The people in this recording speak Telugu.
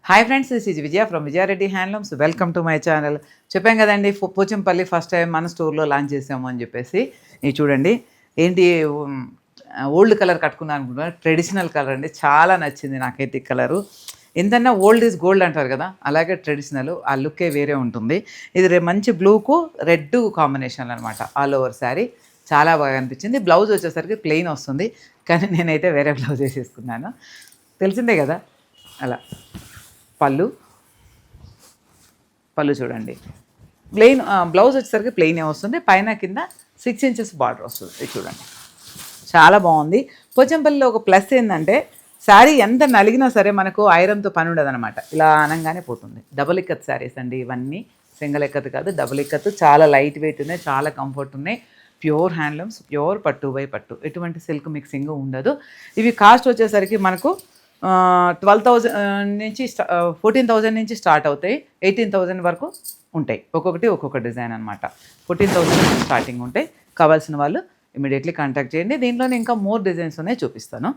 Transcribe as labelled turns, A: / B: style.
A: Hi friends, this is Vijaya from Vijaya Reddy handlooms. Welcome to my channel. చెప్పాం కదండి, పోచంపల్లి ఫస్ట్ టైం మన స్టోర్లో లాంచ్ చేసాము అని చెప్పేసి. ఇది చూడండి, ఏంటి ఓల్డ్ కలర్ కట్టుకున్నాను అనుకుంటున్నా. ట్రెడిషనల్ కలర్ అండి, చాలా నచ్చింది నాకైతే ఈ కలరు. ఎంతన్నా ఓల్డ్ ఈజ్ గోల్డ్ అంటారు కదా, అలాగే ట్రెడిషనల్ ఆ లుక్కే వేరే ఉంటుంది. ఇది మంచి బ్లూకు రెడ్ కాంబినేషన్ అనమాట. ఆల్ ఓవర్ శారీ చాలా బాగా అనిపించింది. బ్లౌజ్ వచ్చేసరికి ప్లెయిన్ వస్తుంది, కానీ నేనైతే వేరే బ్లౌజ్ వేసేసుకున్నాను. తెలిసిందే కదా. అలా పళ్ళు చూడండి, ప్లెయిన్ బ్లౌజ్ వచ్చేసరికి ప్లెయిన్ వస్తుంది. పైన కింద 6 ఇంచెస్ బార్డర్ వస్తుంది. ఇది చూడండి, చాలా బాగుంది. పోచంపల్లిలో ఒక ప్లస్ ఏంటంటే, శారీ ఎంత నలిగినా సరే మనకు ఐరన్తో పని ఉండదు అనమాట. ఇలా అనగానే పోతుంది. డబుల్ ఇక్కత్ శారీస్ అండి ఇవన్నీ, సింగిల్ ఇక్కత్ కాదు, డబుల్ ఇక్కత్. చాలా లైట్ వెయిట్ ఉన్నాయి, చాలా కంఫర్ట్ ఉన్నాయి. ప్యూర్ హ్యాండ్లూమ్స్, ప్యూర్ పట్టు బై పట్టు, ఎటువంటి సిల్క్ మిక్సింగ్ ఉండదు. ఇవి కాస్ట్ వచ్చేసరికి మనకు 12,000 నుంచి 14,000 నుంచి స్టార్ట్ అవుతాయి. 18,000 వరకు ఉంటాయి. ఒక్కొక్క డిజైన్ అనమాట. 14,000 నుంచి స్టార్టింగ్ ఉంటాయి. కావాల్సిన వాళ్ళు ఇమీడియట్లీ కాంటాక్ట్ చేయండి. దీంట్లోనే ఇంకా మోర్ డిజైన్స్ ఉన్నాయి, చూపిస్తాను.